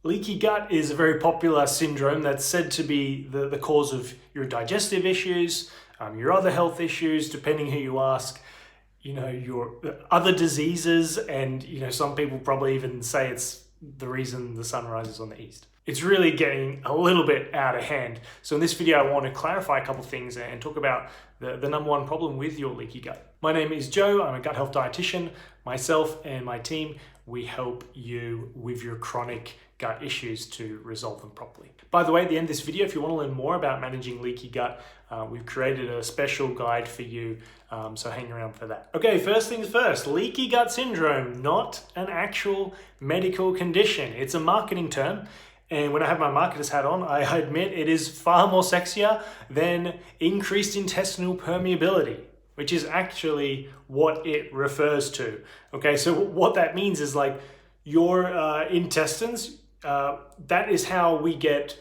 Leaky gut is a very popular syndrome that's said to be the cause of your digestive issues, your other health issues, depending who you ask, your other diseases, and some people probably even say it's the reason the sun rises on the east. It's really getting a little bit out of hand. So in this video, I want to clarify a couple of things and talk about the number one problem with your leaky gut. My name is Joe. I'm a gut health dietitian. Myself and my team, we help you with your chronic gut issues to resolve them properly. By the way, at the end of this video, if you want to learn more about managing leaky gut, we've created a special guide for you, so hang around for that. Okay, first things first, leaky gut syndrome, not an actual medical condition. It's a marketing term. And when I have my marketer's hat on, I admit it is far more sexier than increased intestinal permeability, which is actually what it refers to. Okay, so what that means is like your intestines, that is how we get,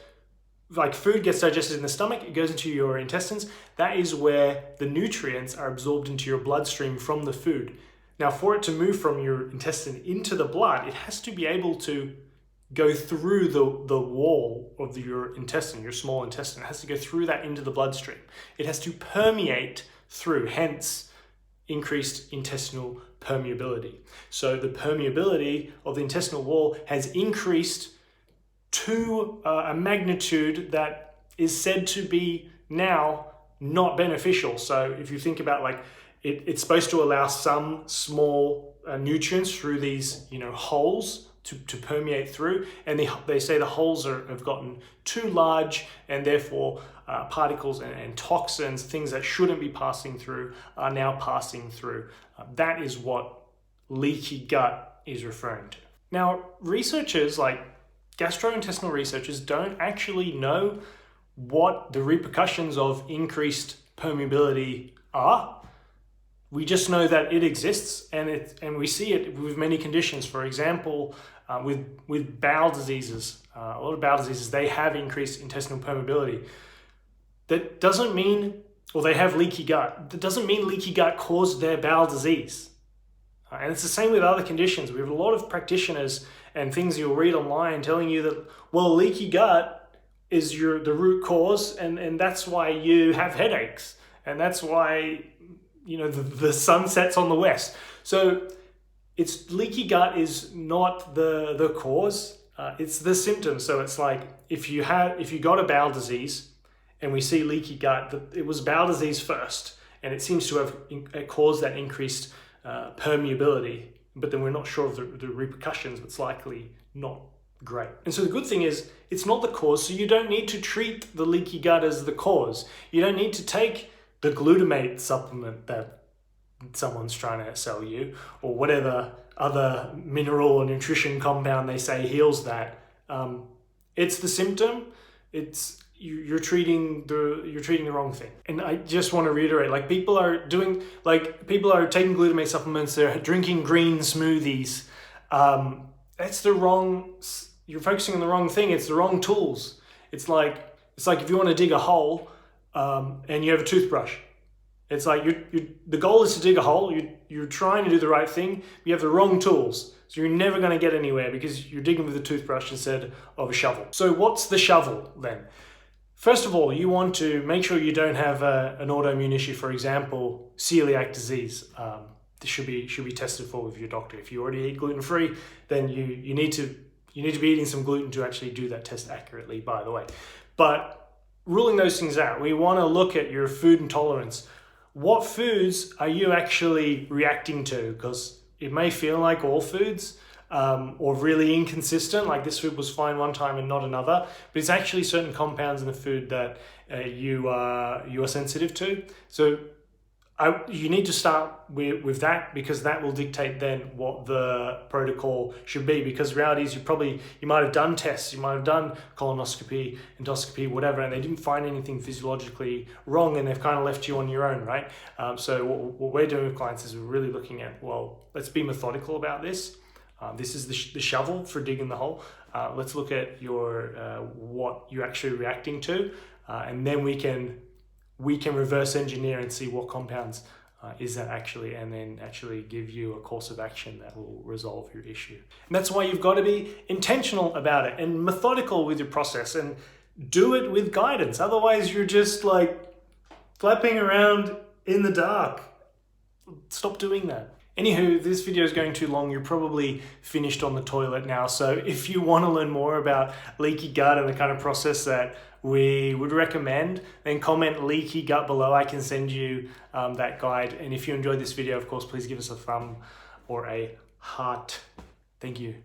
like food gets digested in the stomach, it goes into your intestines. That is where the nutrients are absorbed into your bloodstream from the food. Now, for it to move from your intestine into the blood, it has to be able to go through the wall of your intestine, your small intestine. It has to go through that into the bloodstream. It has to permeate through, hence increased intestinal permeability. So the permeability of the intestinal wall has increased to a magnitude that is said to be now not beneficial. So if you think about like, it's supposed to allow some small nutrients through these holes to permeate through, and they say the holes have gotten too large, and therefore particles and toxins, things that shouldn't be passing through, are now passing through. That is what leaky gut is referring to. Now, researchers like gastrointestinal researchers don't actually know what the repercussions of increased permeability are. We just know that it exists, and we see it with many conditions. For example, with bowel diseases, a lot of bowel diseases, they have increased intestinal permeability. That doesn't mean, or they have leaky gut. That doesn't mean leaky gut caused their bowel disease. And it's the same with other conditions. We have a lot of practitioners and things you'll read online telling you that, well, leaky gut is the root cause, and that's why you have headaches, and that's why the sun sets on the west. So it's leaky gut is not the cause, it's the symptom. So it's like if you got a bowel disease and we see leaky gut, it was bowel disease first, and it seems to have caused that increased permeability, but then we're not sure of the repercussions, but it's likely not great. And so the good thing is it's not the cause, so you don't need to treat the leaky gut as the cause. You don't need to take the glutamate supplement that someone's trying to sell you, or whatever other mineral or nutrition compound they say heals that. It's the symptom. You're treating the wrong thing. And I just want to reiterate, like people are taking glutamate supplements, they're drinking green smoothies. That's the wrong. You're focusing on the wrong thing. It's the wrong tools. It's like if you want to dig a hole, and you have a toothbrush. It's like the goal is to dig a hole. You're trying to do the right thing. You have the wrong tools, so you're never going to get anywhere because you're digging with a toothbrush instead of a shovel. So what's the shovel then? First of all, you want to make sure you don't have an autoimmune issue. For example, celiac disease. This should be tested for with your doctor. If you already eat gluten-free, then you need to be eating some gluten to actually do that test accurately, by the way. But ruling those things out, we want to look at your food intolerance. What foods are you actually reacting to? Because it may feel like all foods, or really inconsistent, like this food was fine one time and not another, but it's actually certain compounds in the food that you are sensitive to. So you need to start with that, because that will dictate then what the protocol should be. Because the reality is you might have done tests, you might have done colonoscopy, endoscopy, whatever, and they didn't find anything physiologically wrong, and they've kind of left you on your own, right? So what we're doing with clients is we're really looking at, well, let's be methodical about this. This is the shovel for digging the hole. Let's look at what you're actually reacting to, and then we can reverse engineer and see what compounds is that actually, and then actually give you a course of action that will resolve your issue. And that's why you've got to be intentional about it and methodical with your process, and do it with guidance. Otherwise you're just like flapping around in the dark. Stop doing that. Anywho, this video is going too long. You're probably finished on the toilet now. So if you want to learn more about leaky gut and the kind of process that we would recommend, then comment leaky gut below. I can send you that guide. And if you enjoyed this video, of course, please give us a thumb or a heart. Thank you.